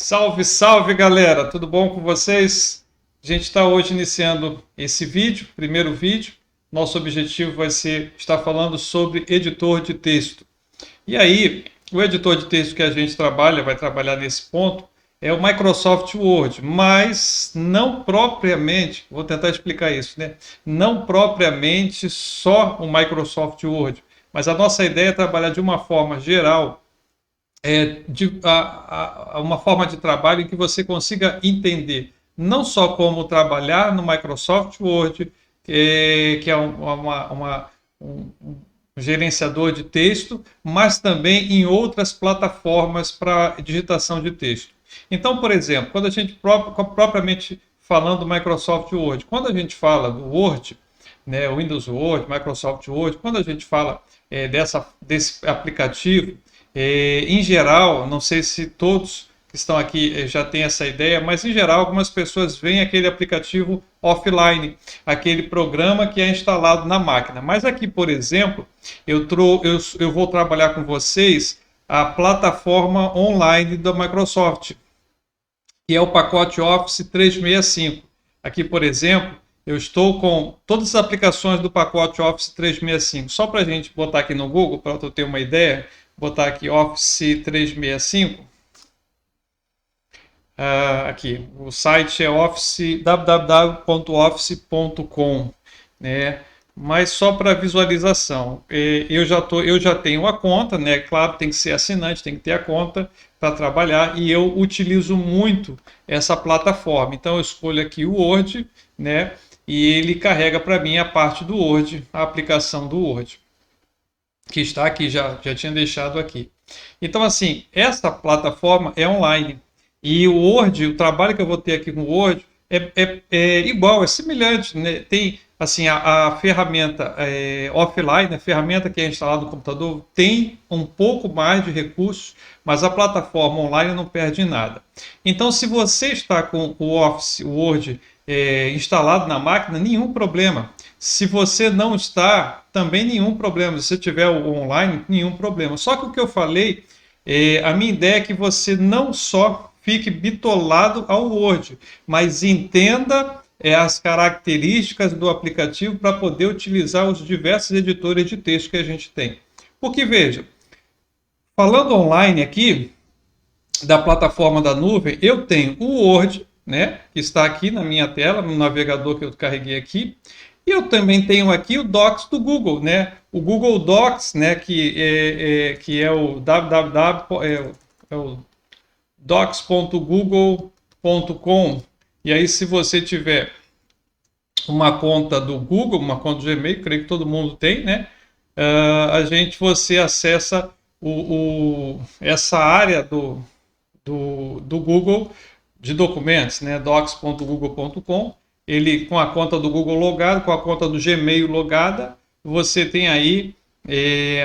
Salve, salve galera, tudo bom com vocês? A gente está hoje iniciando esse vídeo, primeiro vídeo. Nosso objetivo vai ser estar falando sobre editor de texto. E aí, o editor de texto que a gente trabalha, vai trabalhar nesse ponto, é o Microsoft Word, mas não propriamente, vou tentar explicar isso, né? Não propriamente só o Microsoft Word, mas a nossa ideia é trabalhar de uma forma geral uma forma de trabalho em que você consiga entender não só como trabalhar no Microsoft Word, que é um gerenciador de texto, mas também em outras plataformas para digitação de texto. Então, por exemplo, quando a gente propriamente falando do Microsoft Word, quando a gente fala do Word, né, Windows Word, Microsoft Word, quando a gente fala desse aplicativo, em geral, não sei se todos que estão aqui já têm essa ideia, mas em geral algumas pessoas veem aquele aplicativo offline, aquele programa que é instalado na máquina. Mas aqui, por exemplo, eu vou trabalhar com vocês a plataforma online da Microsoft, que é o pacote Office 365. Aqui, por exemplo, eu estou com todas as aplicações do pacote Office 365. Só para a gente botar aqui no Google, para eu ter uma ideia, botar aqui Office 365. Aqui, o site é www.office.com, né? Mas só para visualização, eu já tenho a conta, né? Claro, tem que ser assinante, tem que ter a conta para trabalhar e eu utilizo muito essa plataforma. Então eu escolho aqui o Word, né? E ele carrega para mim a parte do Word, a aplicação do Word, que está aqui, já tinha deixado aqui. Então, assim, essa plataforma é online. E o Word, o trabalho que eu vou ter aqui com o Word é igual, é semelhante, né? Tem, assim, a ferramenta offline, a ferramenta que é instalada no computador, tem um pouco mais de recursos, mas a plataforma online não perde nada. Então, se você está com o Office, o Word, instalado na máquina, nenhum problema. Se você não está, também nenhum problema. Se você tiver o online, nenhum problema. Só que o que eu falei, a minha ideia é que você não só fique bitolado ao Word, mas entenda as características do aplicativo para poder utilizar os diversos editores de texto que a gente tem. Porque, veja, falando online aqui, da plataforma da nuvem, eu tenho o Word, né, que está aqui na minha tela, no navegador que eu carreguei aqui, e eu também tenho aqui o Docs do Google, né, o Google Docs, né, que é o docs.google.com. E aí, se você tiver uma conta do Google, uma conta do Gmail, creio que todo mundo tem, né, você acessa essa área do Google de documentos, né? docs.google.com. Ele, com a conta do Google logado, com a conta do Gmail logada, você tem aí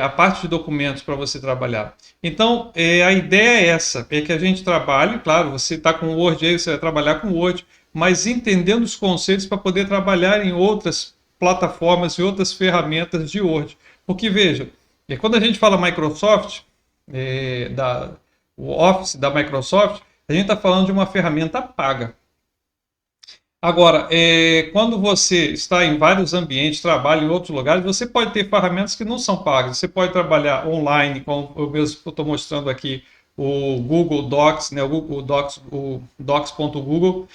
a parte de documentos para você trabalhar. Então, a ideia é essa, é que a gente trabalhe, claro, você está com o Word aí, você vai trabalhar com o Word, mas entendendo os conceitos para poder trabalhar em outras plataformas e outras ferramentas de Word. Porque, veja, quando a gente fala Microsoft, o Office da Microsoft, a gente está falando de uma ferramenta paga. Agora, quando você está em vários ambientes, trabalha em outros lugares, você pode ter ferramentas que não são pagas. Você pode trabalhar online, como eu mesmo estou mostrando aqui, o Google Docs, né, o Google Docs, o docs.google.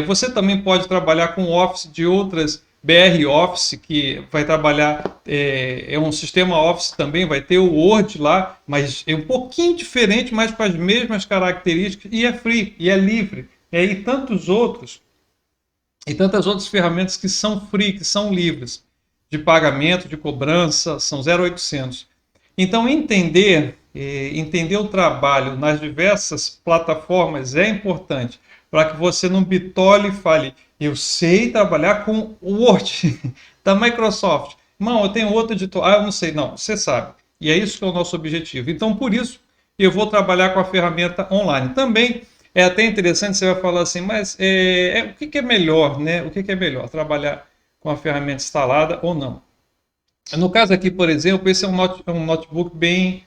Você também pode trabalhar com Office de outras, BR Office, que vai trabalhar, é um sistema Office também, vai ter o Word lá, mas é um pouquinho diferente, mas com as mesmas características, e é free, e é livre. E tantas outras ferramentas que são free, que são livres, de pagamento, de cobrança, são 0800. Então, entender o trabalho nas diversas plataformas é importante, para que você não bitole e fale, eu sei trabalhar com o Word da Microsoft. Não, eu tenho outro editor. Eu não sei. Não, você sabe. E é isso que é o nosso objetivo. Então, por isso, eu vou trabalhar com a ferramenta online. Também é até interessante, você vai falar assim, mas o que é melhor, né? O que é melhor, trabalhar com a ferramenta instalada ou não? No caso aqui, por exemplo, esse é um notebook bem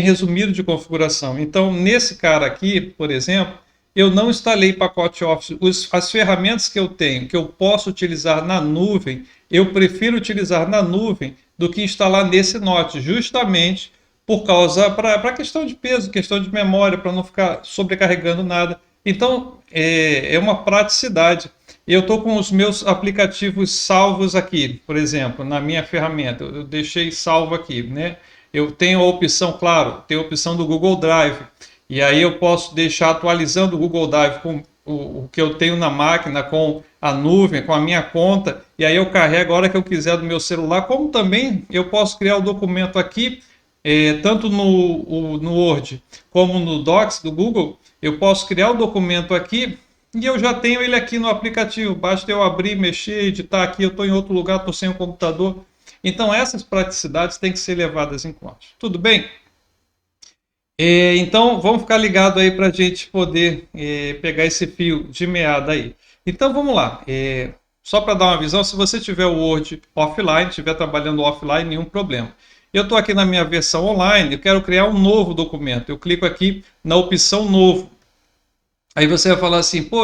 resumido de configuração. Então, nesse cara aqui, por exemplo, eu não instalei pacote Office. As ferramentas que eu tenho, que eu posso utilizar na nuvem, eu prefiro utilizar na nuvem do que instalar nesse Note, justamente por causa, para questão de peso, questão de memória, para não ficar sobrecarregando nada. Então, é uma praticidade. Eu estou com os meus aplicativos salvos aqui, por exemplo, na minha ferramenta. Eu deixei salvo aqui, né? Eu tenho a opção, claro, tem a opção do Google Drive. E aí eu posso deixar atualizando o Google Drive com o que eu tenho na máquina, com a nuvem, com a minha conta. E aí eu carrego a hora que eu quiser do meu celular. Como também eu posso criar o documento aqui, tanto no Word como no Docs do Google. Eu posso criar o documento aqui e eu já tenho ele aqui no aplicativo. Basta eu abrir, mexer, editar aqui. Eu estou em outro lugar, estou sem o computador. Então essas praticidades têm que ser levadas em conta. Tudo bem? Então vamos ficar ligado aí para a gente poder pegar esse fio de meada aí. Então vamos lá. Só para dar uma visão, se você tiver o Word offline, estiver trabalhando offline, nenhum problema. Eu estou aqui na minha versão online, eu quero criar um novo documento. Eu clico aqui na opção novo. Aí você vai falar assim, pô,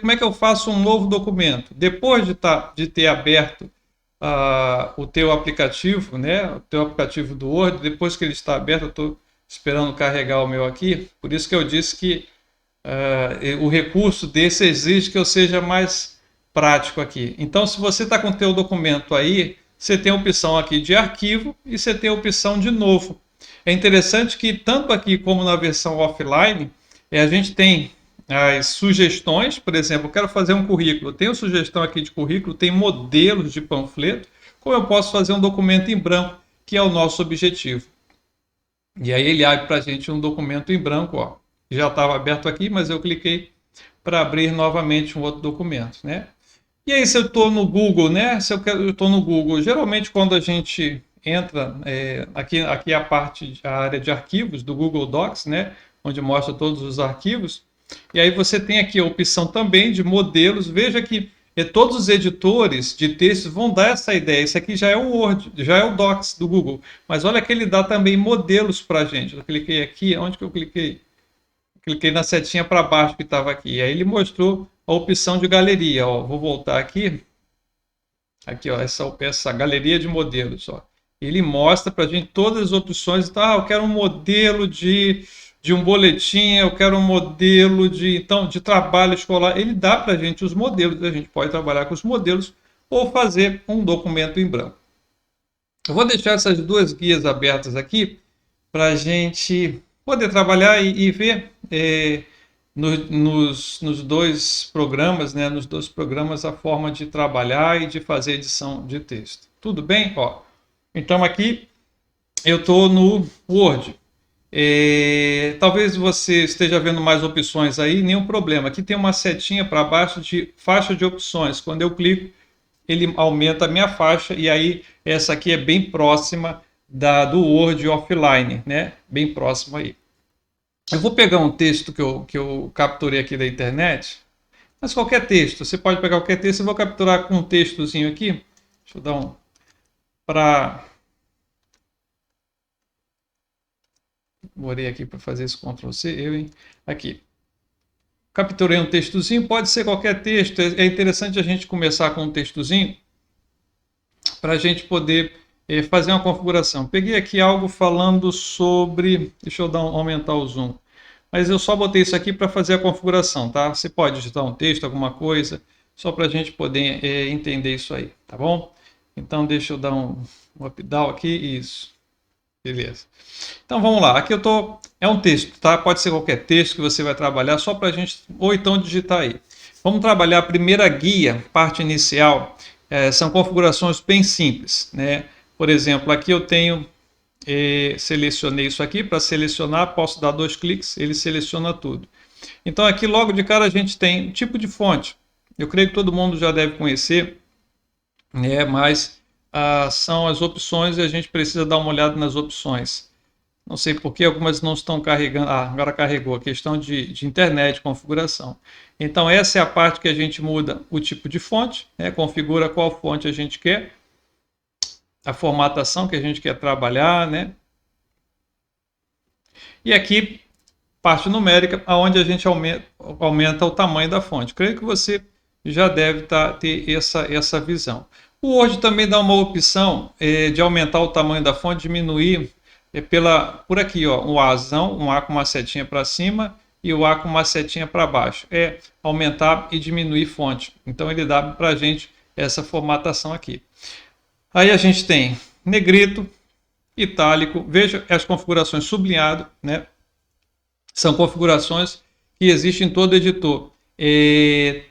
como é que eu faço um novo documento? Depois de ter aberto o teu aplicativo, né? O teu aplicativo do Word, depois que ele está aberto, eu estou esperando carregar o meu aqui. Por isso que eu disse que o recurso desse exige que eu seja mais prático aqui. Então, se você está com o teu documento aí, você tem a opção aqui de arquivo e você tem a opção de novo. É interessante que tanto aqui como na versão offline, a gente tem as sugestões. Por exemplo, eu quero fazer um currículo. Tenho sugestão aqui de currículo, tem modelos de panfleto, como eu posso fazer um documento em branco, que é o nosso objetivo. E aí ele abre para a gente um documento em branco, ó. Já estava aberto aqui, mas eu cliquei para abrir novamente um outro documento, né? E aí, se eu estou no Google, né? Se eu estou no Google, geralmente quando a gente entra, aqui é a área de arquivos do Google Docs, né? Onde mostra todos os arquivos. E aí você tem aqui a opção também de modelos. Veja que todos os editores de texto vão dar essa ideia. Isso aqui já é o Word, já é o Docs do Google. Mas olha que ele dá também modelos para a gente. Eu cliquei aqui, onde que eu cliquei? Cliquei na setinha para baixo que estava aqui. E aí ele mostrou a opção de galeria. Ó, vou voltar aqui. Aqui, ó, essa galeria de modelos. Ó. Ele mostra para a gente todas as opções. Então, eu quero um modelo de um boletim, eu quero um modelo de trabalho escolar. Ele dá para a gente os modelos. A gente pode trabalhar com os modelos ou fazer um documento em branco. Eu vou deixar essas duas guias abertas aqui para a gente poder trabalhar e ver nos dois programas, né, nos dois programas a forma de trabalhar e de fazer edição de texto. Tudo bem? Ó, então aqui eu estou no Word. Talvez você esteja vendo mais opções aí, nenhum problema. Aqui tem uma setinha para baixo de faixa de opções. Quando eu clico, ele aumenta a minha faixa e aí essa aqui é bem próxima do Word offline, né? Bem próximo aí. Eu vou pegar um texto que eu capturei aqui da internet, mas qualquer texto, você pode pegar qualquer texto. Eu vou capturar com um textozinho aqui. Deixa eu dar Morei aqui para fazer esse Ctrl+C, aqui. Capturei um textozinho, pode ser qualquer texto. É interessante a gente começar com um textozinho para a gente poder fazer uma configuração. Peguei aqui algo falando sobre... Deixa eu aumentar o zoom. Mas eu só botei isso aqui para fazer a configuração, tá? Você pode digitar um texto, alguma coisa, só para a gente poder entender isso aí, tá bom? Então deixa eu dar um up-down aqui, isso. Beleza. Então vamos lá. Aqui é um texto, tá? Pode ser qualquer texto que você vai trabalhar, só para a gente, ou então digitar aí. Vamos trabalhar a primeira guia, parte inicial. São configurações bem simples, né? Por exemplo, aqui eu selecionei isso aqui. Para selecionar, posso dar 2 cliques, ele seleciona tudo. Então aqui logo de cara a gente tem tipo de fonte. Eu creio que todo mundo já deve conhecer, né? Mas são as opções e a gente precisa dar uma olhada nas opções. Não sei por que algumas não estão carregando. Agora carregou. A questão de internet, configuração. Então essa é a parte que a gente muda o tipo de fonte, né? Configura qual fonte a gente quer, a formatação que a gente quer trabalhar, né? E aqui, parte numérica, onde a gente aumenta o tamanho da fonte. Creio que você já deve ter essa visão. O Word também dá uma opção de aumentar o tamanho da fonte, diminuir por aqui, ó, um Azão, um A com uma setinha para cima e o A com uma setinha para baixo. É aumentar e diminuir fonte. Então ele dá para a gente essa formatação aqui. Aí a gente tem negrito, itálico, veja as configurações sublinhado, né? São configurações que existem em todo editor.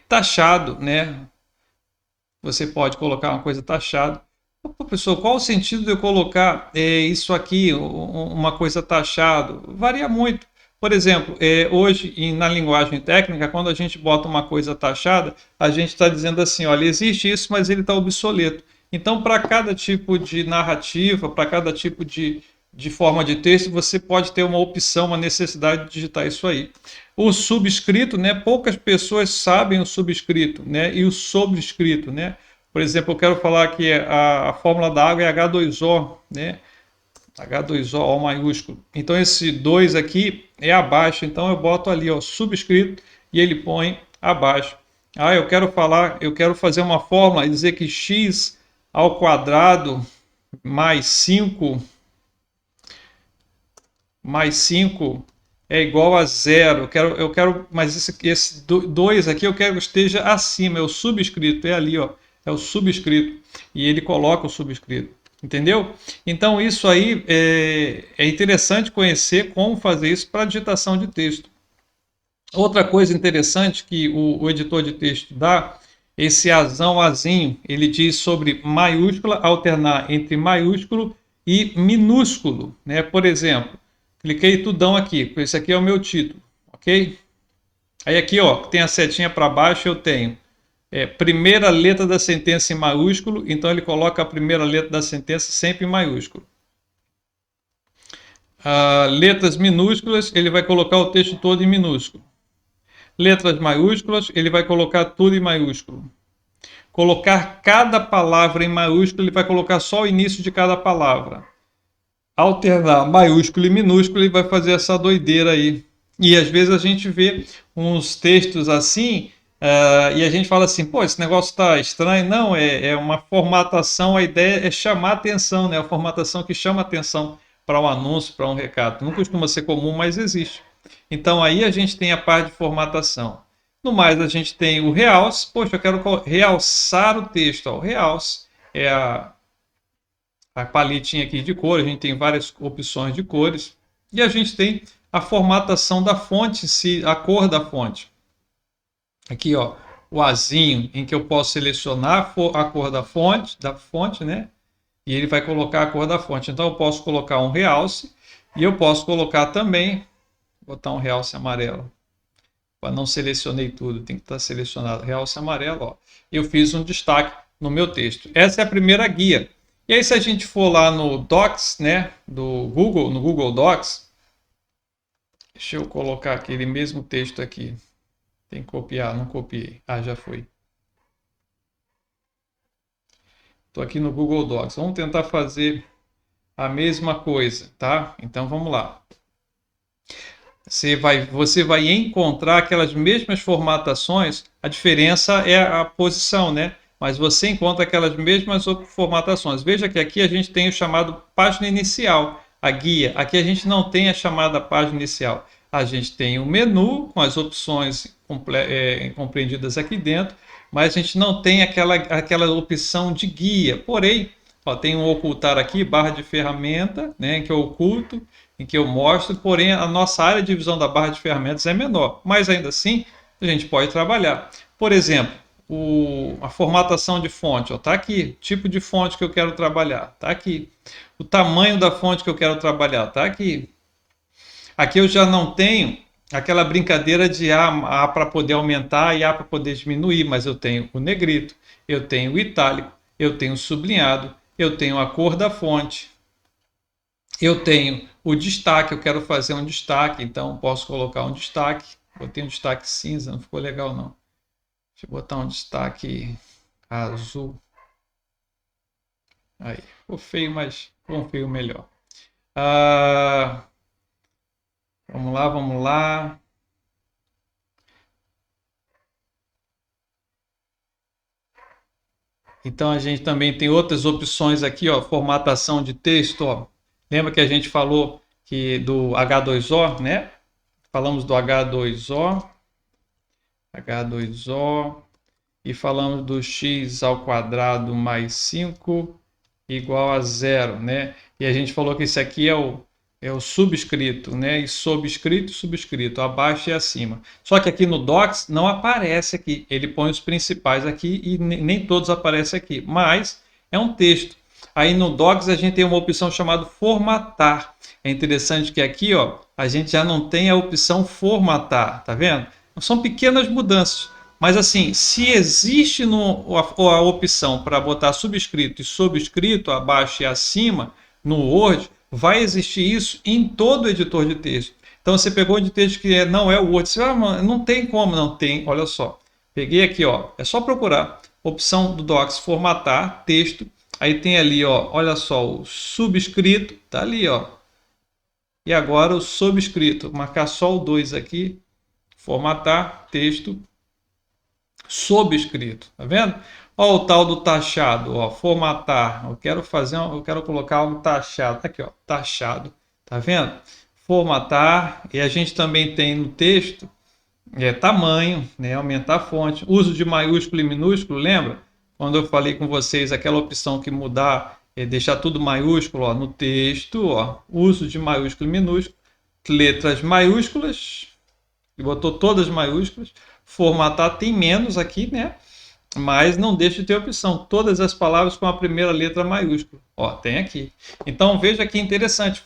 Taxado, né? Você pode colocar uma coisa taxada. Professor, qual o sentido de eu colocar isso aqui, uma coisa taxado? Varia muito. Por exemplo, hoje na linguagem técnica, quando a gente bota uma coisa taxada, a gente está dizendo assim, olha, existe isso, mas ele está obsoleto. Então, para cada tipo de narrativa, para cada tipo de forma de texto, você pode ter uma opção, uma necessidade de digitar isso aí. O subscrito, né? Poucas pessoas sabem o subscrito, né? E o sobrescrito, né? Por exemplo, eu quero falar que a fórmula da água é H2O, né? H2O, O maiúsculo. Então esse 2 aqui é abaixo, então eu boto ali, ó, subscrito, e ele põe abaixo. Ah, eu quero fazer uma fórmula e dizer que x ao quadrado mais 5 é igual a zero. Mas esse 2 aqui eu quero que esteja acima, é o subscrito, é ali, ó, é o subscrito. E ele coloca o subscrito, entendeu? Então isso aí é interessante conhecer como fazer isso para digitação de texto. Outra coisa interessante que o editor de texto dá, esse azão, azinho, ele diz sobre maiúscula, alternar entre maiúsculo e minúsculo, né? Por exemplo, cliquei tudão aqui, esse aqui é o meu título, ok? Aí aqui, ó, tem a setinha para baixo, eu tenho primeira letra da sentença em maiúsculo, então ele coloca a primeira letra da sentença sempre em maiúsculo. Letras minúsculas, ele vai colocar o texto todo em minúsculo. Letras maiúsculas, ele vai colocar tudo em maiúsculo. Colocar cada palavra em maiúsculo, ele vai colocar só o início de cada palavra. Alternar maiúsculo e minúsculo, ele vai fazer essa doideira aí. E às vezes a gente vê uns textos assim, e a gente fala assim, pô, esse negócio está estranho. Não, é uma formatação, a ideia é chamar atenção, né? A formatação que chama atenção para um anúncio, para um recado. Não costuma ser comum, mas existe. Então aí a gente tem a parte de formatação. No mais, a gente tem o realce. Poxa, eu quero realçar o texto. Ó. O realce é a paletinha aqui de cor. A gente tem várias opções de cores. E a gente tem a formatação da fonte, a cor da fonte. Aqui, ó, o azinho, em que eu posso selecionar a cor da fonte, né? E ele vai colocar a cor da fonte. Então eu posso colocar um realce e eu posso colocar também, botar um realce amarelo. Não selecionei tudo, tem que estar selecionado realce amarelo, ó. Eu fiz um destaque no meu texto. Essa é a primeira guia. E aí se a gente for lá no Docs, né, do Google, no Google Docs, deixa eu colocar aquele mesmo texto aqui. Tem que copiar, não copiei. Ah, já foi. Estou aqui no Google Docs. Vamos tentar fazer a mesma coisa, tá? Então vamos lá. Você vai encontrar aquelas mesmas formatações, a diferença é a posição, né? Mas você encontra aquelas mesmas formatações. Veja que aqui a gente tem o chamado página inicial, a guia. Aqui a gente não tem a chamada página inicial. A gente tem o menu com as opções compreendidas aqui dentro, mas a gente não tem aquela opção de guia. Porém, ó, tem um ocultar aqui, barra de ferramenta, né, em que eu oculto, em que eu mostro, porém a nossa área de visão da barra de ferramentas é menor, mas ainda assim a gente pode trabalhar. Por exemplo, a formatação de fonte, está aqui, tipo de fonte que eu quero trabalhar, está aqui. O tamanho da fonte que eu quero trabalhar, está aqui. Aqui eu já não tenho aquela brincadeira de A para poder aumentar e A para poder diminuir, mas eu tenho o negrito, eu tenho o itálico, eu tenho o sublinhado, eu tenho a cor da fonte, eu tenho o destaque, eu quero fazer um destaque, então posso colocar um destaque. Botei um destaque cinza, não ficou legal não. Deixa eu botar um destaque azul. Aí, ficou feio, mas ficou um feio melhor. Vamos lá, vamos lá. Então a gente também tem outras opções aqui, ó, formatação de texto, ó. Lembra que a gente falou que do H2O, né? Falamos do H2O e falamos do x ao quadrado mais 5 igual a zero, né? E a gente falou que esse aqui é o subscrito, né? E sobrescrito, subscrito, abaixo e acima. Só que aqui no Docs não aparece aqui. Ele põe os principais aqui e nem todos aparecem aqui. Mas é um texto. Aí no Docs a gente tem uma opção chamada formatar. É interessante que aqui, ó, a gente já não tem a opção formatar, tá vendo? São pequenas mudanças. Mas assim, se existe a opção para botar subscrito e sobrescrito, abaixo e acima, no Word, vai existir isso em todo o editor de texto. Então você pegou de texto que não é o Word, você não tem como, não tem, olha só. Peguei aqui, ó, é só procurar, opção do Docs, formatar, texto, aí tem ali, ó, olha só, o subscrito, tá ali, ó. E agora o sobrescrito, marcar só o 2 aqui, formatar, texto, sobrescrito, tá vendo? Ó, o tal do taxado, ó, formatar. Eu quero colocar algo taxado. Aqui, ó, taxado, tá vendo? Formatar, e a gente também tem no texto tamanho, né, aumentar a fonte, uso de maiúsculo e minúsculo, lembra? Quando eu falei com vocês aquela opção que mudar, deixar tudo maiúsculo, ó, no texto, ó, uso de maiúsculo e minúsculo, letras maiúsculas, e botou todas maiúsculas. Formatar tem menos aqui, né? Mas não deixa de ter opção. Todas as palavras com a primeira letra maiúscula. Ó, tem aqui. Então veja que interessante.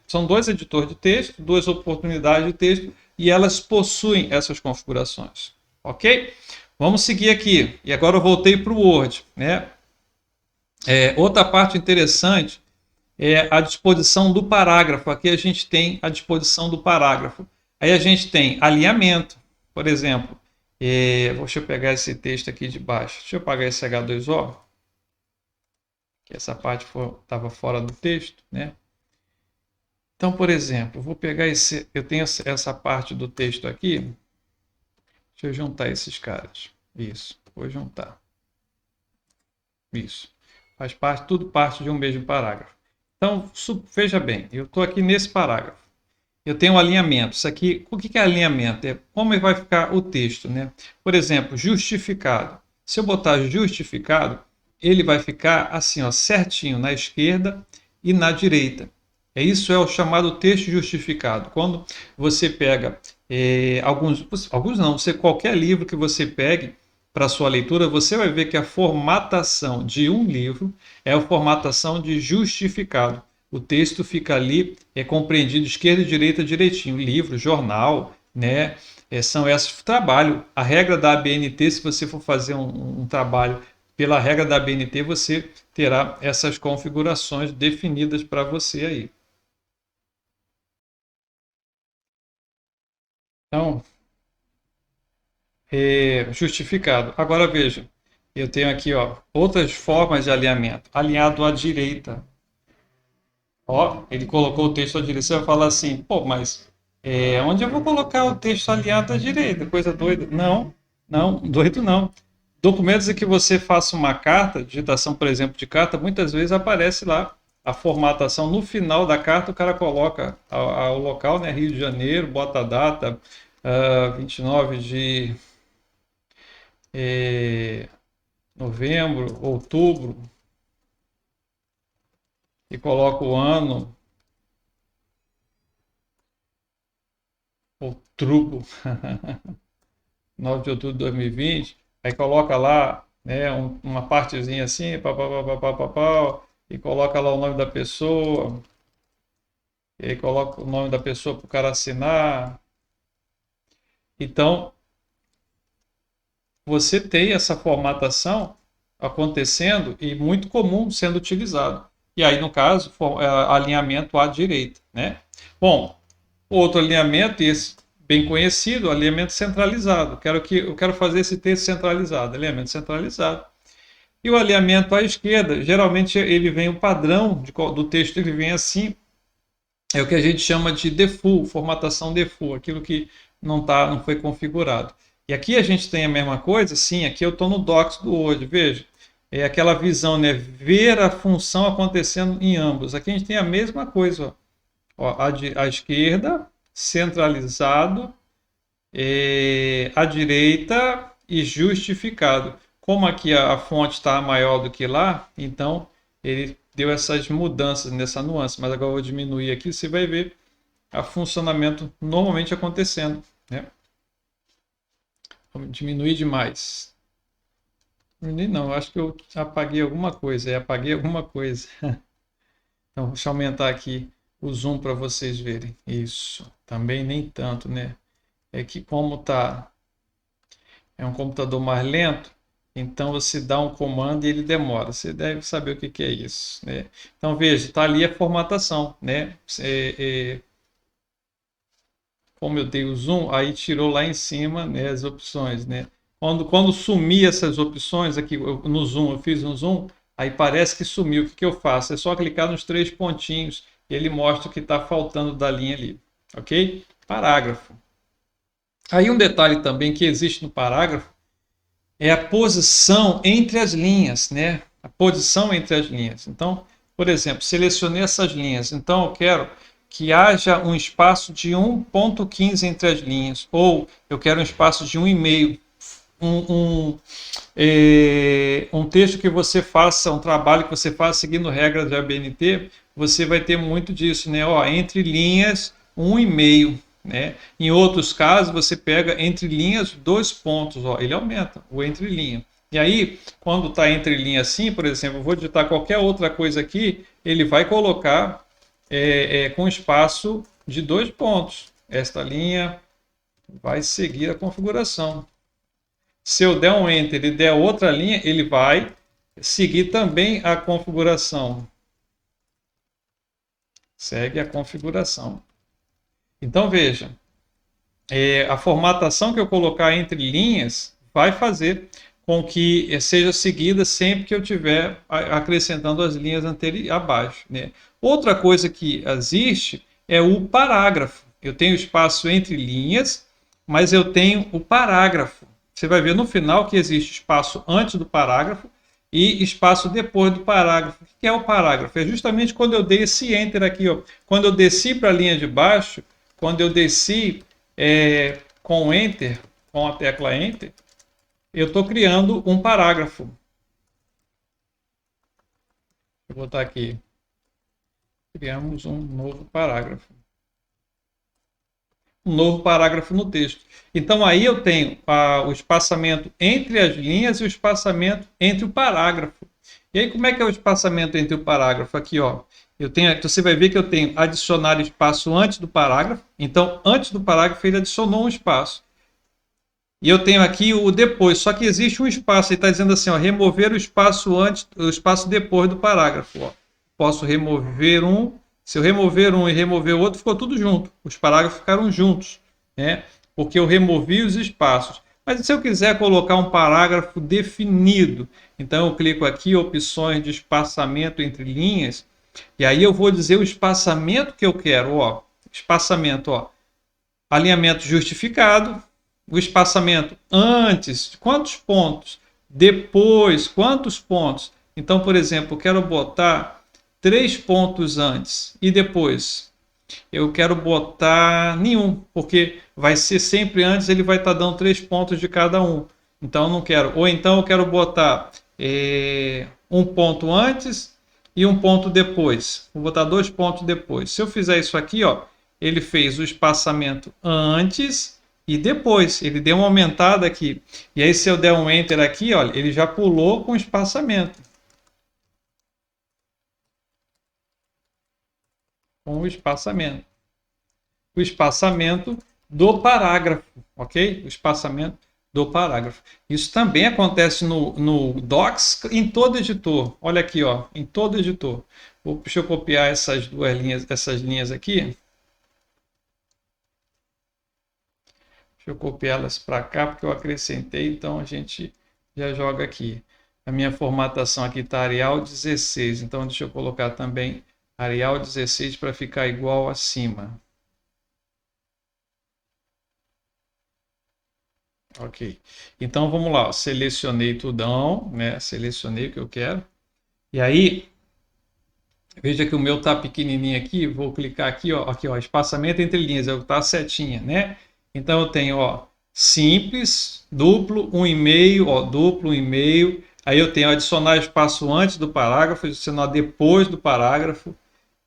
São dois editores de texto, duas oportunidades de texto e elas possuem essas configurações. Ok? Vamos seguir aqui. E agora eu voltei para o Word, né? Outra parte interessante é a disposição do parágrafo. Aqui a gente tem a disposição do parágrafo. Aí a gente tem alinhamento, por exemplo. Deixa eu pegar esse texto aqui de baixo. Deixa eu apagar esse H2O, que essa parte estava fora do texto, né? Então, por exemplo, vou pegar eu tenho essa parte do texto aqui. Deixa eu juntar esses caras. Isso, vou juntar. Isso. Faz parte, tudo parte de um mesmo parágrafo. Então, veja bem, eu estou aqui nesse parágrafo. Eu tenho um alinhamento. Isso aqui, o que é alinhamento? É como vai ficar o texto, né? Por exemplo, justificado. Se eu botar justificado, ele vai ficar assim, ó, certinho na esquerda e na direita. Isso é o chamado texto justificado. Quando você pega alguns não, qualquer livro que você pegue para sua leitura, você vai ver que a formatação de um livro é a formatação de justificado. O texto fica ali, compreendido esquerda e direita direitinho. Livro, jornal, né? São esses trabalho. A regra da ABNT, se você for fazer um trabalho pela regra da ABNT, você terá essas configurações definidas para você aí. Então, justificado. Agora veja, eu tenho aqui, ó, outras formas de alinhamento. Alinhado à direita. Ó, ele colocou o texto à direita. Você vai falar assim, pô, mas onde eu vou colocar o texto alinhado à direita? Coisa doida. Não, não, doido não. Documentos em que você faça uma carta, digitação, por exemplo, de carta, muitas vezes aparece lá a formatação. No final da carta, o cara coloca o local, né? Rio de Janeiro, bota a data, 29 de novembro, outubro, e coloca o ano, outubro, 9 de outubro de 2020, aí coloca lá, né, uma partezinha assim, e coloca lá o nome da pessoa, e aí coloca o nome da pessoa para o cara assinar. Então, você tem essa formatação acontecendo e muito comum sendo utilizado. E aí, no caso, alinhamento à direita, né? Bom, outro alinhamento, esse bem conhecido, alinhamento centralizado. Eu quero fazer esse texto centralizado, alinhamento centralizado. E o alinhamento à esquerda, geralmente ele vem o padrão do texto, ele vem assim, é o que a gente chama de default, formatação default, aquilo que não foi configurado. E aqui a gente tem a mesma coisa, sim, aqui eu estou no Docs do Word, veja, é aquela visão, né, ver a função acontecendo em ambos. Aqui a gente tem a mesma coisa, ó, à esquerda, centralizado, à direita e justificado. Como aqui a fonte está maior do que lá, então ele deu essas mudanças nessa nuance. Mas agora eu vou diminuir aqui, você vai ver o funcionamento normalmente acontecendo, né? Vamos diminuir demais. Não, acho que eu apaguei alguma coisa. Apaguei alguma coisa. Então, deixa eu aumentar aqui o zoom para vocês verem. Isso. Também nem tanto, né? É que como tá é um computador mais lento, então você dá um comando e ele demora. Você deve saber o que que é isso, né? Então veja, está ali a formatação, né? Como eu dei o zoom, aí tirou lá em cima, né, as opções, né? Quando sumir essas opções aqui no zoom, eu fiz um zoom, aí parece que sumiu. O que que eu faço? É só clicar nos três pontinhos e ele mostra o que está faltando da linha ali, ok? Parágrafo. Aí um detalhe também que existe no parágrafo é a posição entre as linhas, né? A posição entre as linhas. Então, por exemplo, selecionei essas linhas. Então, eu quero que haja um espaço de 1,15 entre as linhas, ou eu quero um espaço de 1,5. Um texto que você faça, um trabalho que você faça seguindo regras de ABNT, você vai ter muito disso, né? Ó, entre linhas, 1,5. Né? Em outros casos, você pega entre linhas 2 pontos, ó, ele aumenta o entre linha. E aí, quando está entre linha assim, por exemplo, eu vou digitar qualquer outra coisa aqui, ele vai colocar com espaço de 2 pontos. Esta linha vai seguir a configuração. Se eu der um Enter e der outra linha, ele vai seguir também a configuração. Segue a configuração. Então veja, a formatação que eu colocar entre linhas vai fazer com que seja seguida sempre que eu estiver acrescentando as linhas abaixo, né? Outra coisa que existe é o parágrafo. Eu tenho espaço entre linhas, mas eu tenho o parágrafo. Você vai ver no final que existe espaço antes do parágrafo e espaço depois do parágrafo. O que é o parágrafo? É justamente quando eu dei esse Enter aqui, ó. Quando eu desci para a linha de baixo, quando eu desci com Enter, com a tecla Enter, eu estou criando um parágrafo. Vou botar aqui. Criamos um novo parágrafo. Um novo parágrafo no texto. Então aí eu tenho o espaçamento entre as linhas e o espaçamento entre o parágrafo. E aí como é que é o espaçamento entre o parágrafo? Aqui, ó. Você vai ver que eu tenho adicionar espaço antes do parágrafo. Então, antes do parágrafo, ele adicionou um espaço. E eu tenho aqui o depois, só que existe um espaço. Ele está dizendo assim, ó, remover o espaço antes, o espaço depois do parágrafo. Ó. Posso remover um. Se eu remover um e remover o outro, ficou tudo junto. Os parágrafos ficaram juntos, né? Porque eu removi os espaços. Mas se eu quiser colocar um parágrafo definido, então eu clico aqui, opções de espaçamento entre linhas, e aí eu vou dizer o espaçamento que eu quero, ó. Espaçamento, ó. Alinhamento justificado, o espaçamento antes, quantos pontos? Depois, quantos pontos? Então, por exemplo, eu quero botar 3 pontos antes e depois. Eu quero botar nenhum, porque vai ser sempre antes, ele vai estar dando 3 pontos de cada um. Então, eu não quero. Ou então eu quero botar um ponto antes e um ponto depois. Vou botar 2 pontos depois. Se eu fizer isso aqui, ó, ele fez o espaçamento antes e depois. Ele deu uma aumentada aqui. E aí, se eu der um Enter aqui, olha, ele já pulou com espaçamento. Com o espaçamento. O espaçamento do parágrafo, ok? O espaçamento do parágrafo. Isso também acontece no Docs em todo editor. Olha aqui, ó, em todo editor. Deixa eu copiar essas linhas aqui. Deixa eu copiá-las para cá, porque eu acrescentei, então a gente já joga aqui. A minha formatação aqui está Arial 16, então deixa eu colocar também Arial 16 para ficar igual acima. Ok. Então vamos lá. Selecionei tudão, né? Selecionei o que eu quero. E aí, veja que o meu tá pequenininho aqui. Vou clicar aqui, ó, espaçamento entre linhas. Tá a setinha, né? Então eu tenho, ó, simples, duplo, 1,5, ó, duplo, 1,5. Aí eu tenho adicionar espaço antes do parágrafo, adicionar depois do parágrafo.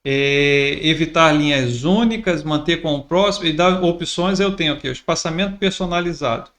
Evitar linhas únicas, manter com o próximo e dar opções. Eu tenho aqui o espaçamento personalizado.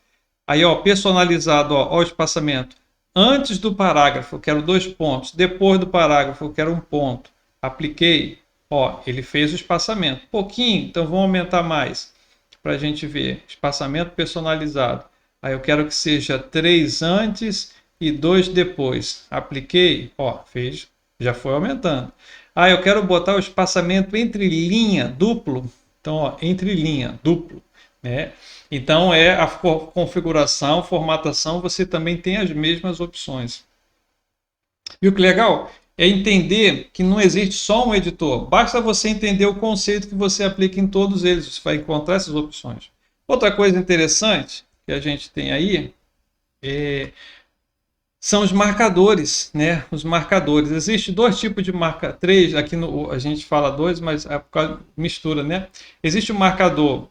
Aí, ó, personalizado, ó, o espaçamento. Antes do parágrafo, eu quero 2 pontos. Depois do parágrafo, eu quero 1 ponto. Apliquei. Ó, ele fez o espaçamento. Pouquinho, então vamos aumentar mais para a gente ver. Espaçamento personalizado. Aí eu quero que seja 3 antes e 2 depois. Apliquei. Ó, fez. Já foi aumentando. Ah, eu quero botar o espaçamento entre linha duplo. Então, ó, entre linha duplo, né? Então, a configuração, formatação, você também tem as mesmas opções. E o que é legal é entender que não existe só um editor. Basta você entender o conceito que você aplica em todos eles. Você vai encontrar essas opções. Outra coisa interessante que a gente tem aí são os marcadores, né? Os marcadores. Existe 2 tipos de marca, 3, aqui a gente fala 2, mas é por causa mistura, né? Existe o marcador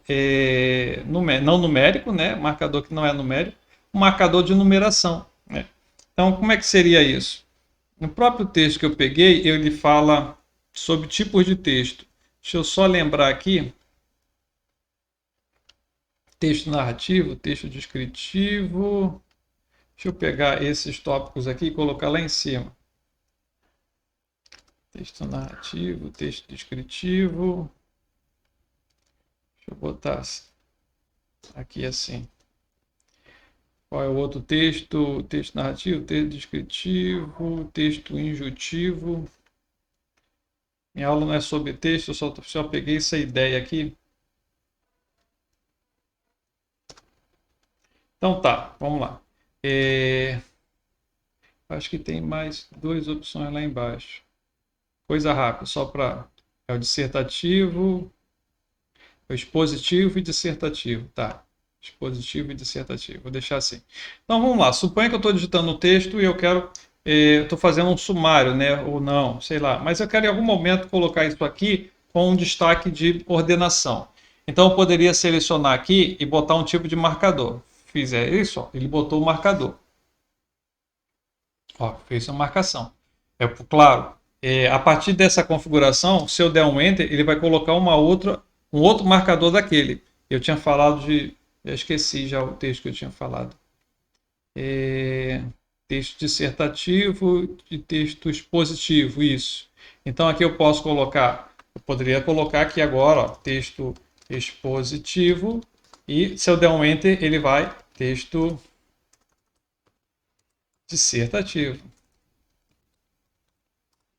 não numérico, né? Marcador que não é numérico, um marcador de numeração, né? Então, como é que seria isso? No próprio texto que eu peguei, ele fala sobre tipos de texto. Deixa eu só lembrar aqui. Texto narrativo, texto descritivo. Deixa eu pegar esses tópicos aqui e colocar lá em cima. Texto narrativo, texto descritivo. Deixa eu botar aqui assim. Qual é o outro texto? Texto narrativo, texto descritivo, texto injutivo. Minha aula não é sobre texto, eu só peguei essa ideia aqui. Então tá, vamos lá. Acho que tem mais 2 opções lá embaixo. Coisa rápida, só para... É o dissertativo, o expositivo e dissertativo. Tá, expositivo e dissertativo. Vou deixar assim. Então vamos lá. Suponha que eu estou digitando um texto e eu quero... Estou fazendo um sumário, né? Ou não, sei lá. Mas eu quero em algum momento colocar isso aqui com um destaque de ordenação. Então eu poderia selecionar aqui e botar um tipo de marcador. Fizer isso, ó, ele botou o marcador. Ó, fez a marcação. Claro, a partir dessa configuração, se eu der um Enter, ele vai colocar um outro marcador daquele. Eu tinha falado de... Já esqueci já o texto que eu tinha falado. Texto dissertativo e texto expositivo, isso. Então aqui eu posso colocar... Eu poderia colocar aqui agora, ó, texto expositivo. E se eu der um Enter, ele vai texto dissertativo.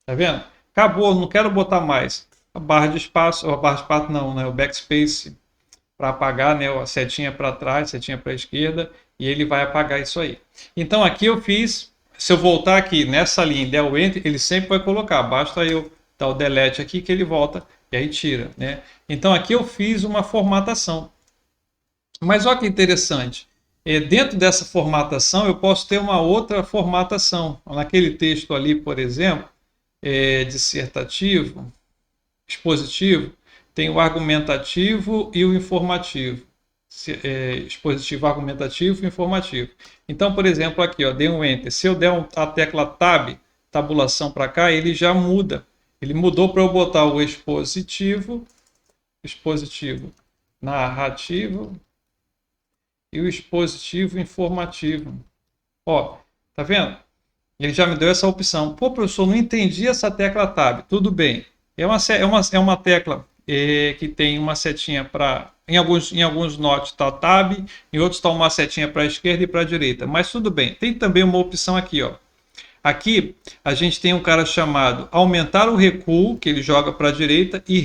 Tá vendo? Acabou, não quero botar mais. A barra de espaço não, né? O backspace para apagar, né? A setinha para trás, setinha para a esquerda, e ele vai apagar isso aí. Então aqui eu fiz, se eu voltar aqui nessa linha e der o Enter, ele sempre vai colocar. Basta eu dar o Delete aqui que ele volta e aí tira, né? Então aqui eu fiz uma formatação. Mas olha que interessante. Dentro dessa formatação, eu posso ter uma outra formatação. Naquele texto ali, por exemplo, dissertativo, expositivo, tem o argumentativo e o informativo. Expositivo, argumentativo e informativo. Então, por exemplo, aqui, ó, dei um Enter. Se eu der a tecla Tab, tabulação para cá, ele já muda. Ele mudou para eu botar o expositivo, narrativo, e o expositivo informativo. Ó, tá vendo? Ele já me deu essa opção. Pô, professor, não entendi essa tecla Tab. Tudo bem. É uma tecla que tem uma setinha para... Em alguns notes está Tab, em outros está uma setinha para a esquerda e para a direita. Mas tudo bem. Tem também uma opção aqui, ó. Aqui a gente tem um cara chamado aumentar o recuo, que ele joga para a direita, e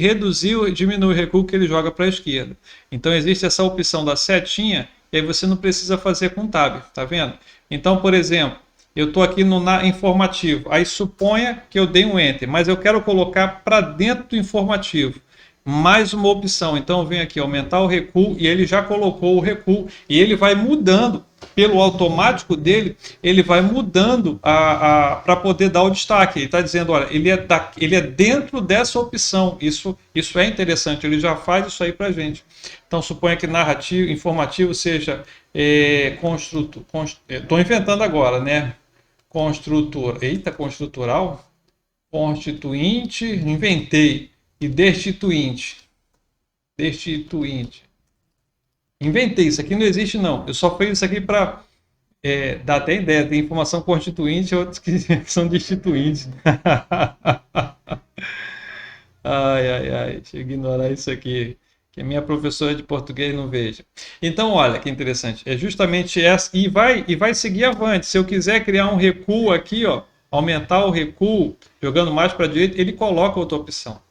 diminuir o recuo, que ele joga para a esquerda. Então existe essa opção da setinha, e aí você não precisa fazer com Tab, tá vendo? Então, por exemplo, eu estou aqui no na informativo. Aí suponha que eu dei um Enter, mas eu quero colocar para dentro do informativo. Mais uma opção. Então eu venho aqui aumentar o recuo e ele já colocou o recuo e ele vai mudando pelo automático dele, ele vai mudando para poder dar o destaque. Ele está dizendo, olha, ele é dentro dessa opção. Isso é interessante, ele já faz isso aí para a gente. Então suponha que narrativo, informativo seja construtor. Estou inventando agora, né? Construtor. Eita, construtural? Constituinte, inventei. E destituinte. Destituinte. Inventei, isso aqui não existe não. Eu só fiz isso aqui para dar até ideia. Tem informação constituinte e outros que são destituintes. Ai, ai, ai. Deixa eu ignorar isso aqui. Que a minha professora de português não veja. Então, olha que interessante. É justamente essa. E vai seguir avante. Se eu quiser criar um recuo aqui, ó, aumentar o recuo, jogando mais para a direita, ele coloca outra opção.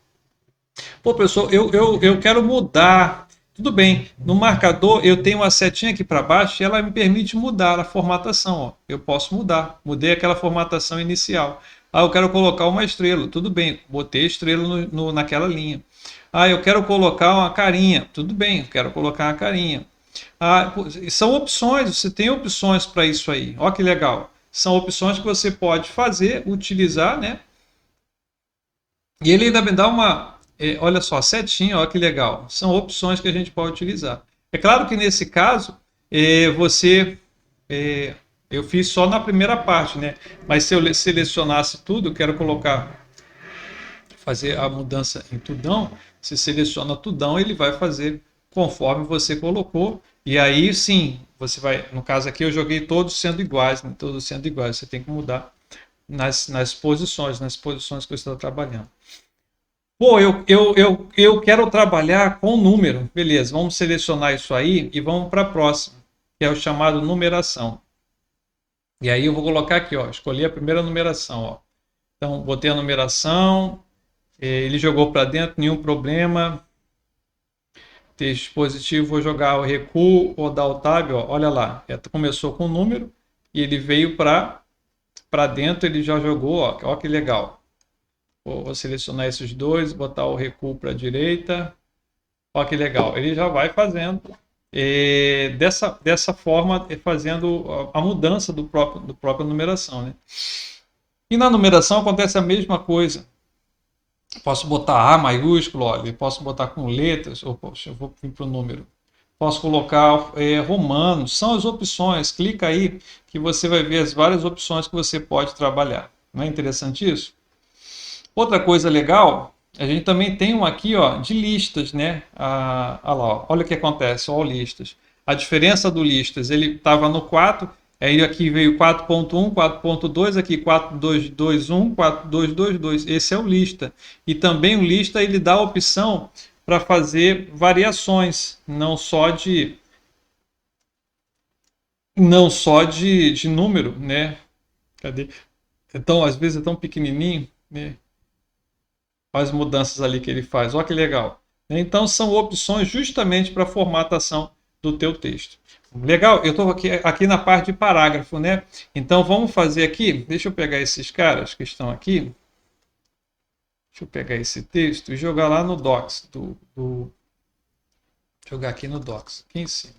Pô, pessoal, eu quero mudar. Tudo bem, no marcador eu tenho uma setinha aqui para baixo e ela me permite mudar a formatação. Ó. Eu posso mudar, mudei aquela formatação inicial. Ah, eu quero colocar uma estrela, tudo bem, botei estrela naquela linha. Ah, eu quero colocar uma carinha, tudo bem, eu quero colocar uma carinha. Ah, são opções, você tem opções para isso aí, ó que legal. São opções que você pode fazer, utilizar, né? E ele ainda me dá uma, olha só, setinha, olha que legal. São opções que a gente pode utilizar. É claro que nesse caso, eu fiz só na primeira parte, né? Mas se eu selecionasse tudo, eu quero fazer a mudança em tudão. Se seleciona tudão, ele vai fazer conforme você colocou. E aí sim, você vai, no caso aqui eu joguei todos sendo iguais, né? Todos sendo iguais. Você tem que mudar nas posições que você está trabalhando. Pô, eu quero trabalhar com número. Beleza, vamos selecionar isso aí e vamos para a próxima, que é o chamado numeração. E aí eu vou colocar aqui, ó, escolhi a primeira numeração, ó. Então, botei a numeração, ele jogou para dentro, nenhum problema. Texto positivo, vou jogar o recuo ou dar o tab, ó, olha lá. Começou com o número e ele veio para dentro, ele já jogou, ó que legal. Vou selecionar esses dois, botar o recuo para a direita. Olha que legal, ele já vai fazendo dessa forma, fazendo a mudança do própria numeração, né? E na numeração acontece a mesma coisa. Posso botar A maiúsculo, olha, posso botar com letras, ou poxa, eu vou vir para o número. Posso colocar romanos, são as opções. Clica aí que você vai ver as várias opções que você pode trabalhar. Não é interessante isso? Outra coisa legal, a gente também tem um aqui, ó, de listas, né? Olha lá, ó, olha o que acontece, ó, listas. A diferença do listas, ele estava no 4, aí aqui veio 4.1, 4.2, aqui 4.2.2.1, 4.2.2.2. Esse é o lista. E também o lista ele dá a opção para fazer variações, não só de número, né? Cadê? Então, às vezes é tão pequenininho, né? As mudanças ali que ele faz. Olha que legal. Então, são opções justamente para a formatação do teu texto. Legal? Eu estou aqui na parte de parágrafo, né? Então, vamos fazer aqui. Deixa eu pegar esses caras que estão aqui. Deixa eu pegar esse texto e jogar lá no Docs. Jogar aqui no Docs, aqui em cima.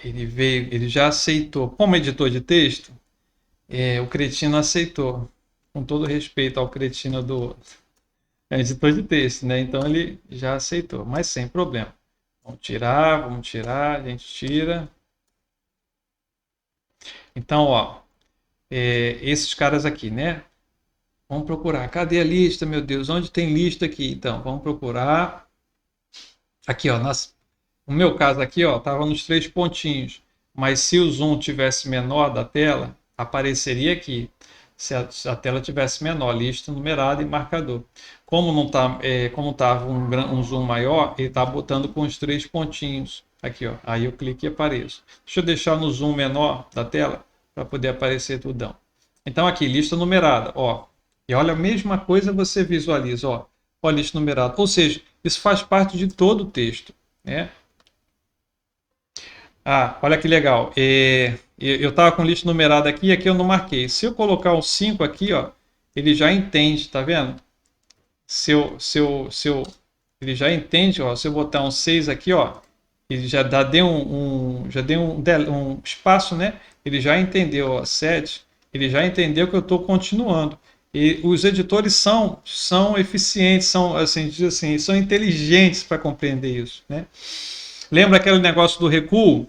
Ele já aceitou. Como editor de texto, o cretino aceitou. Com todo respeito ao cretino do editor de texto, né? Então ele já aceitou, mas sem problema. Vamos tirar, a gente tira. Então, ó, esses caras aqui, né? Vamos procurar. Cadê a lista, meu Deus? Onde tem lista aqui? Então, vamos procurar. Aqui, ó, no meu caso aqui, ó, tava nos 3 pontinhos. Mas se o zoom tivesse menor da tela, apareceria aqui. Se a tela tivesse menor, lista numerada e marcador. Como não tá, como estava um zoom maior, ele está botando com os 3 pontinhos. Aqui, ó. Aí eu clico e apareço. Deixa eu deixar no zoom menor da tela para poder aparecer tudão. Então aqui, lista numerada, ó. E olha, a mesma coisa você visualiza, ó. Ó, lista numerada. Ou seja, isso faz parte de todo o texto, né? Ah, olha que legal. Eu estava com lista numerada aqui e aqui eu não marquei. Se eu colocar um 5 aqui, ó, ele já entende, tá vendo? Ele já entende, ó. Se eu botar um 6 aqui, ó, ele já deu um espaço, né? Ele já entendeu, ó, 7, ele já entendeu que eu estou continuando. E os editores são eficientes, são assim, diz assim, são inteligentes para compreender isso, né? Lembra aquele negócio do recuo?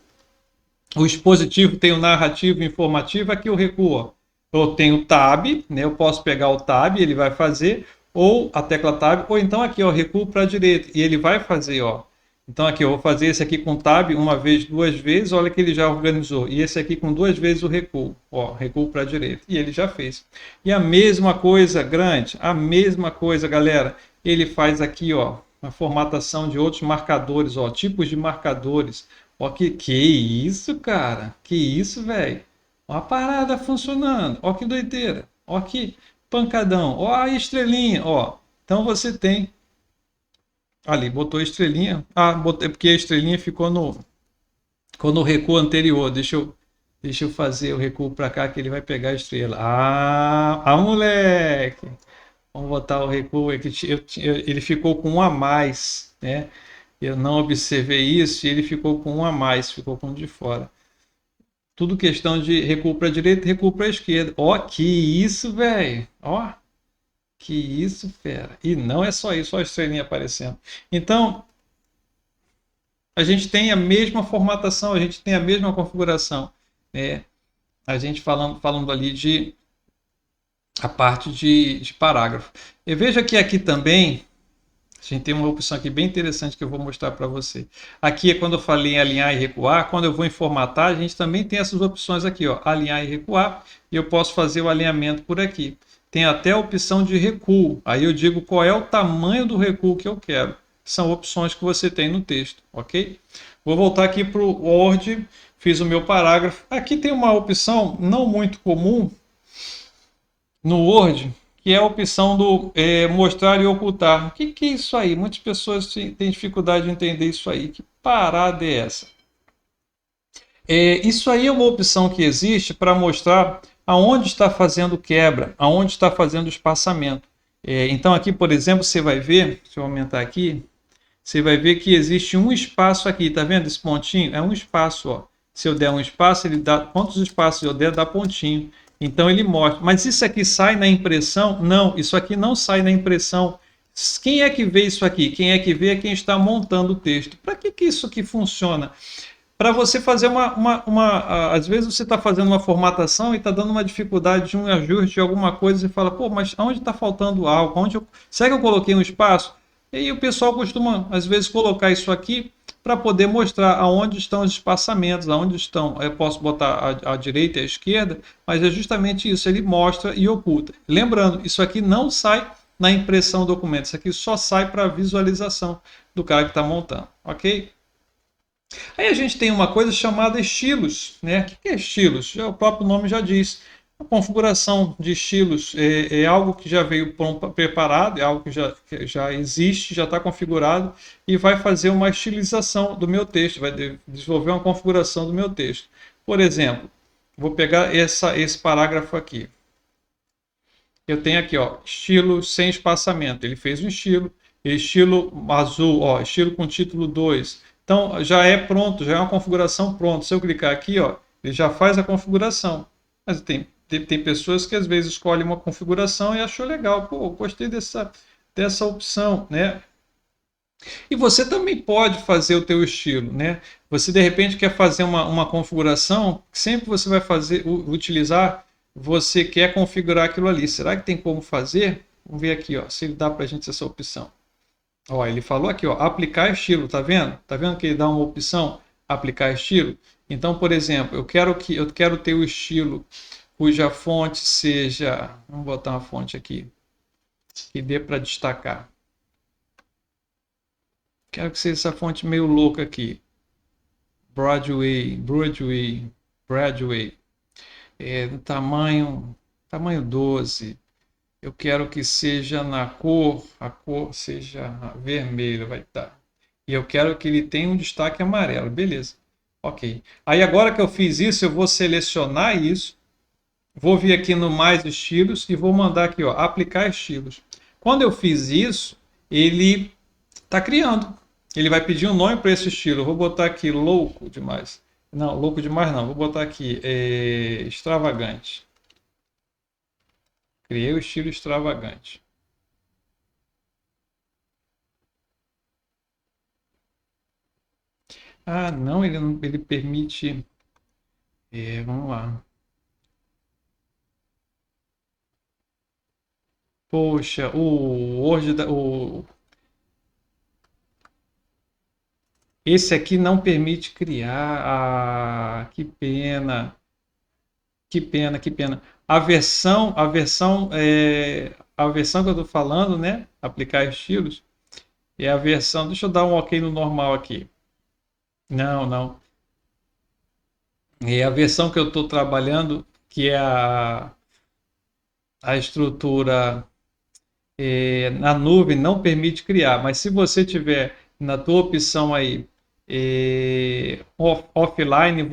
O expositivo tem o narrativo e o informativo, aqui o recuo, ó. Eu tenho o tab, né? Eu posso pegar o tab, ele vai fazer, ou a tecla tab, ou então aqui, ó, recuo para a direita, e ele vai fazer, ó. Então aqui eu vou fazer esse aqui com tab uma vez, duas vezes, olha que ele já organizou. E esse aqui com duas vezes o recuo, ó, recuo para a direita, e ele já fez. E a mesma coisa, grande, a mesma coisa, galera, ele faz aqui, ó, a formatação de outros marcadores, ó, tipos de marcadores. Ó, que isso, cara? Que isso, velho? Ó a parada funcionando. Ó que doideira. Ó que pancadão. Ó a estrelinha, ó. Então você tem ali, botou a estrelinha. Ah, botei porque a estrelinha ficou no recuo anterior. Deixa eu fazer o recuo para cá que ele vai pegar a estrela. Moleque. Vamos botar o recuo aqui. Ele ficou com um a mais, né? Eu não observei isso e ele ficou com um a mais, ficou com um de fora. Tudo questão de recuo para a direita e recuo para a esquerda. Ó, que isso, velho. Ó, que isso, fera. E não é só isso, ó a estrelinha aparecendo. Então, a gente tem a mesma formatação, a gente tem a mesma configuração, né? A gente falando ali de a parte de parágrafo. E veja que aqui também a gente tem uma opção aqui bem interessante que eu vou mostrar para você. Aqui é quando eu falei em alinhar e recuar. Quando eu vou em formatar, a gente também tem essas opções aqui, ó, alinhar e recuar. E eu posso fazer o alinhamento por aqui. Tem até a opção de recuo. Aí eu digo qual é o tamanho do recuo que eu quero. São opções que você tem no texto, ok? Vou voltar aqui para o Word. Fiz o meu parágrafo. Aqui tem uma opção não muito comum no Word, que é a opção do mostrar e ocultar. O que é isso aí? Muitas pessoas têm dificuldade de entender isso aí. Que parada é essa? Isso aí é uma opção que existe para mostrar aonde está fazendo quebra, aonde está fazendo espaçamento. Então aqui, por exemplo, você vai ver, deixa eu aumentar aqui, você vai ver que existe um espaço aqui, tá vendo esse pontinho? É um espaço, ó. Se eu der um espaço, ele dá quantos espaços eu der, dá pontinho. Então ele mostra. Mas isso aqui sai na impressão? Não, isso aqui não sai na impressão. Quem é que vê isso aqui? Quem é que vê é quem está montando o texto. Para que isso aqui funciona? Para você fazer às vezes você está fazendo uma formatação e está dando uma dificuldade de um ajuste de alguma coisa e fala, pô, mas onde está faltando algo? Será que eu coloquei um espaço? E aí o pessoal costuma, às vezes, colocar isso aqui para poder mostrar aonde estão os espaçamentos, aonde estão. Eu posso botar a direita e a esquerda, mas é justamente isso, ele mostra e oculta. Lembrando, isso aqui não sai na impressão do documento, isso aqui só sai para visualização do cara que está montando, ok? Aí a gente tem uma coisa chamada estilos, né? O que é estilos? Já, o próprio nome já diz. A configuração de estilos é algo que já veio preparado, é algo que já existe, já está configurado e vai fazer uma estilização do meu texto, vai desenvolver uma configuração do meu texto. Por exemplo, vou pegar esse parágrafo aqui. Eu tenho aqui, ó, estilo sem espaçamento. Ele fez um estilo azul, ó, estilo com título 2. Então já é pronto, já é uma configuração pronta. Se eu clicar aqui, ó, ele já faz a configuração. Mas tem pessoas que às vezes escolhem uma configuração e achou legal. Pô, gostei dessa opção, né? E você também pode fazer o teu estilo, né? Você de repente quer fazer uma configuração, sempre você vai utilizar, você quer configurar aquilo ali. Será que tem como fazer? Vamos ver aqui, ó, se ele dá para a gente essa opção. Ó, ele falou aqui, ó, aplicar estilo, tá vendo? Tá vendo que ele dá uma opção, aplicar estilo? Então, por exemplo, eu quero ter o estilo cuja fonte seja, vamos botar uma fonte aqui que dê para destacar. Quero que seja essa fonte meio louca aqui. Broadway. Tamanho 12. Eu quero que seja a cor seja vermelha, vai estar. E eu quero que ele tenha um destaque amarelo, beleza. Ok. Aí agora que eu fiz isso, eu vou selecionar isso, vou vir aqui no mais estilos e vou mandar aqui, ó, aplicar estilos. Quando eu fiz isso, ele está criando. Ele vai pedir um nome para esse estilo. Eu vou botar aqui louco demais. Não, louco demais não. Vou botar aqui extravagante. Criei o estilo extravagante. Ah, não, ele permite. Vamos lá. Poxa, o Word, esse aqui não permite criar. Ah, que pena, que pena, que pena. A versão que eu estou falando, né? Aplicar estilos, é a versão. Deixa eu dar um OK no normal aqui. Não, não. É a versão que eu estou trabalhando, que é a estrutura na nuvem não permite criar, mas se você tiver na tua opção aí offline,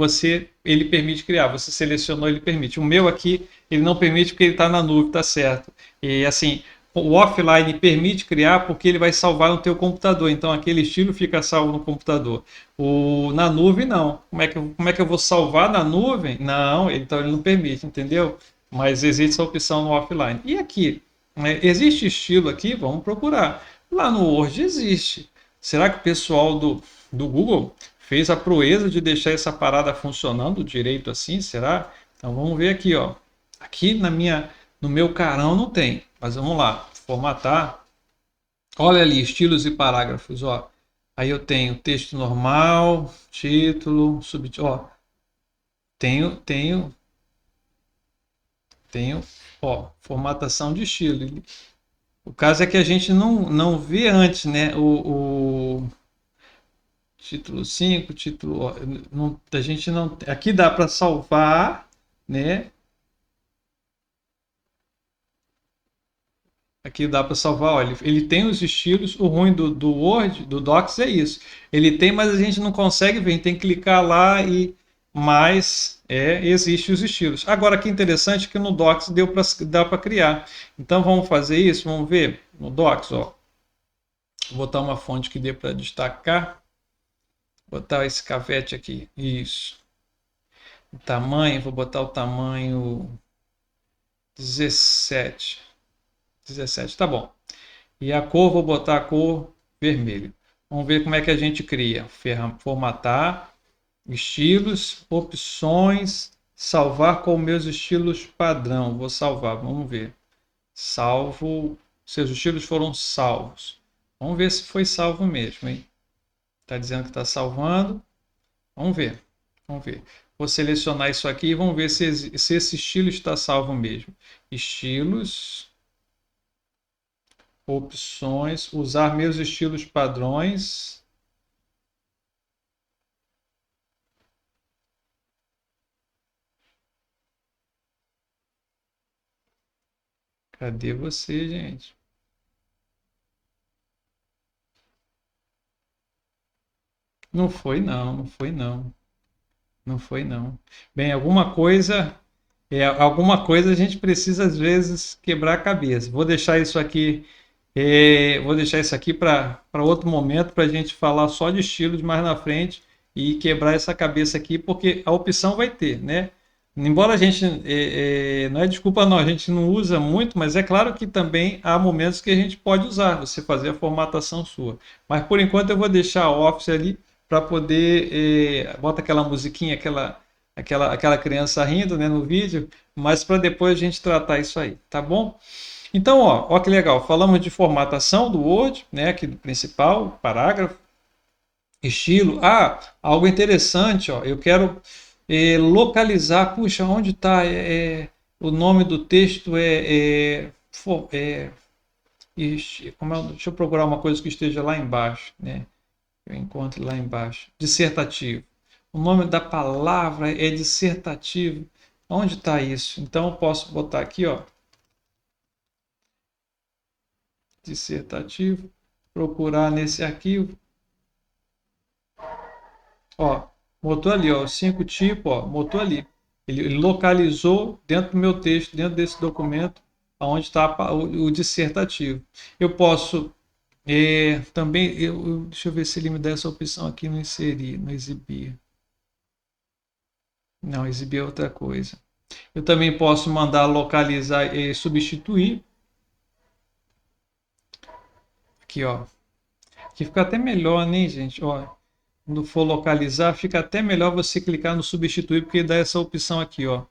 ele permite criar. Você selecionou, ele permite. O meu aqui ele não permite porque ele está na nuvem, tá certo? E assim, o offline permite criar porque ele vai salvar no teu computador. Então aquele estilo fica salvo no computador. Na nuvem não. Como é que eu vou salvar na nuvem? Não, então ele não permite, entendeu? Mas existe essa opção no offline. E aqui? Existe estilo aqui? Vamos procurar. Lá no Word existe. Será que o pessoal do Google fez a proeza de deixar essa parada funcionando direito assim? Será? Então vamos ver aqui, ó. Aqui no meu carão não tem, mas vamos lá, formatar. Olha ali, estilos e parágrafos, ó. Aí eu tenho texto normal, título, subtítulo, ó. Tenho, ó, formatação de estilo. O caso é que a gente não vê antes, né? O título 5 título. Ó, não, a gente não. Aqui dá para salvar, né? Aqui dá para salvar. Olha, ele tem os estilos. O ruim do Word, do Docs é isso. Ele tem, mas a gente não consegue ver. A gente tem que clicar lá e. Mas existe os estilos. Agora, que interessante que no Docs dá para criar. Então vamos fazer isso. Vamos ver no Docs, ó. Vou botar uma fonte que dê para destacar. Botar esse cavete aqui. Isso. O tamanho, vou botar o tamanho 17. 17, tá bom. E a cor, vou botar a cor vermelho. Vamos ver como é que a gente cria. Formatar, estilos, opções, salvar com meus estilos padrão. Vou salvar, vamos ver. Salvo, seus estilos foram salvos. Vamos ver se foi salvo mesmo, hein? Tá dizendo que está salvando. Vamos ver. Vamos ver. Vou selecionar isso aqui e vamos ver se esse estilo está salvo mesmo. Estilos, opções, usar meus estilos padrões. Cadê você, gente? Não foi não, não foi não. Não foi não. Bem, alguma coisa a gente precisa às vezes quebrar a cabeça. Vou deixar isso aqui para outro momento para a gente falar só de estilos mais na frente e quebrar essa cabeça aqui, porque a opção vai ter, né? Embora a gente não é desculpa não, a gente não usa muito, mas é claro que também há momentos que a gente pode usar, você fazer a formatação sua. Mas por enquanto eu vou deixar a Office ali para poder bota aquela musiquinha, aquela criança rindo, né, no vídeo, mas para depois a gente tratar isso aí, tá bom? Então, ó que legal, falamos de formatação do Word, né, aqui do principal, parágrafo, estilo. Ah, algo interessante, ó, eu quero localizar, puxa, onde está o nome do texto deixa eu procurar uma coisa que esteja lá embaixo, né? Eu encontro lá embaixo. Dissertativo. O nome da palavra é dissertativo. Onde está isso? Então eu posso botar aqui, ó, dissertativo, procurar nesse arquivo. Ó, botou ali, ó, 5 tipos, ó, botou ali. Ele localizou dentro do meu texto, dentro desse documento, onde está o dissertativo. Eu posso também, deixa eu ver se ele me dá essa opção aqui no inserir, no exibir. Não, exibir é outra coisa. Eu também posso mandar localizar e substituir. Aqui, ó. Aqui fica até melhor, né, gente? Ó, quando for localizar, fica até melhor você clicar no substituir, porque dá essa opção aqui, ó.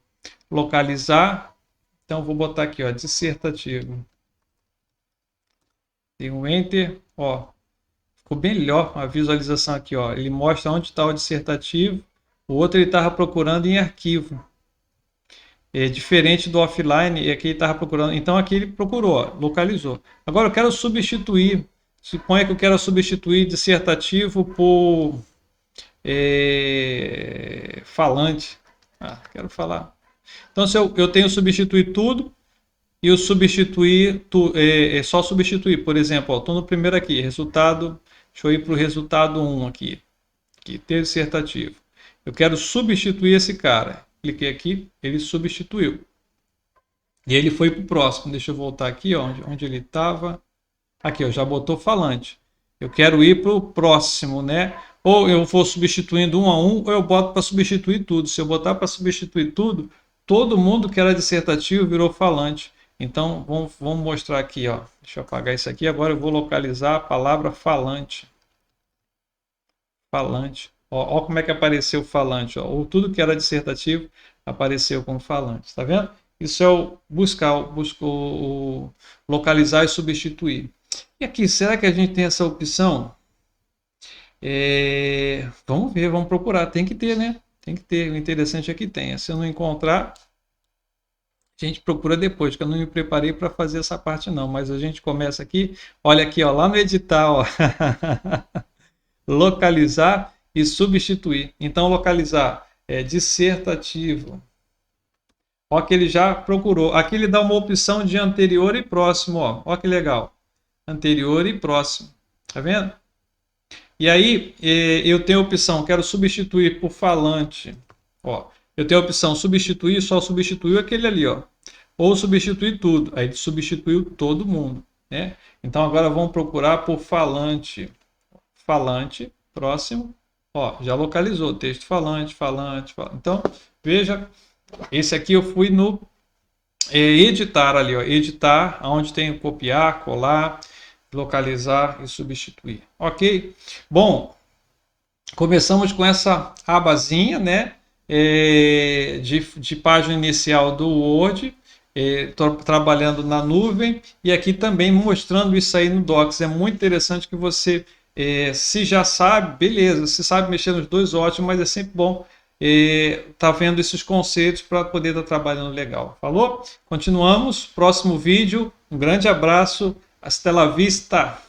Localizar. Então, vou botar aqui, ó, dissertativo. Tem um Enter, ó. Ficou melhor a visualização aqui, ó. Ele mostra onde está o dissertativo. O outro ele estava procurando em arquivo. É diferente do offline, aqui ele estava procurando. Então aqui ele procurou, ó, localizou. Agora eu quero substituir. Suponha que eu quero substituir dissertativo por falante. Quero falar. Então se eu tenho substituir tudo e o substituir só substituir. Por exemplo, estou no primeiro aqui, resultado. Deixa eu ir para o resultado 1 aqui. Aqui, ter dissertativo. Eu quero substituir esse cara. Cliquei aqui, ele substituiu. E ele foi para o próximo. Deixa eu voltar aqui, ó, onde ele estava. Aqui, ó, já botou falante. Eu quero ir para o próximo, né? Ou eu vou substituindo um a um, ou eu boto para substituir tudo. Se eu botar para substituir tudo, todo mundo que era dissertativo virou falante. Então, vamos mostrar aqui, ó. Deixa eu apagar isso aqui. Agora eu vou localizar a palavra falante. Falante. Ó como é que apareceu falante. Ó. Ou tudo que era dissertativo apareceu como falante. Tá vendo? Isso é o o localizar e substituir. E aqui, será que a gente tem essa opção? Vamos ver, vamos procurar. Tem que ter, né? Tem que ter. O interessante é que tenha. Se eu não encontrar, a gente procura depois, que eu não me preparei para fazer essa parte não. Mas a gente começa aqui. Olha aqui, ó, lá no editar, ó. Localizar e substituir. Então, localizar é dissertativo. Ó que ele já procurou. Aqui ele dá uma opção de anterior e próximo. Ó que legal. Anterior e próximo. Tá vendo? E aí eu tenho a opção, quero substituir por falante. Ó, eu tenho a opção substituir, só substituiu aquele ali. Ó. Ou substituir tudo. Aí ele substituiu todo mundo. Né? Então agora vamos procurar por falante. Falante, próximo. Ó, já localizou. Texto falante, falante, falante. Então, veja, esse aqui eu fui no editar ali, ó, editar, onde tem copiar, colar, localizar e substituir. Ok? Bom, começamos com essa abazinha, né? De página inicial do Word, trabalhando na nuvem e aqui também mostrando isso aí no Docs. É muito interessante que você, se já sabe, beleza, se sabe mexer nos dois, ótimo, mas é sempre bom tá vendo esses conceitos para poder estar trabalhando legal. Falou? Continuamos. Próximo vídeo. Um grande abraço. Hasta la vista.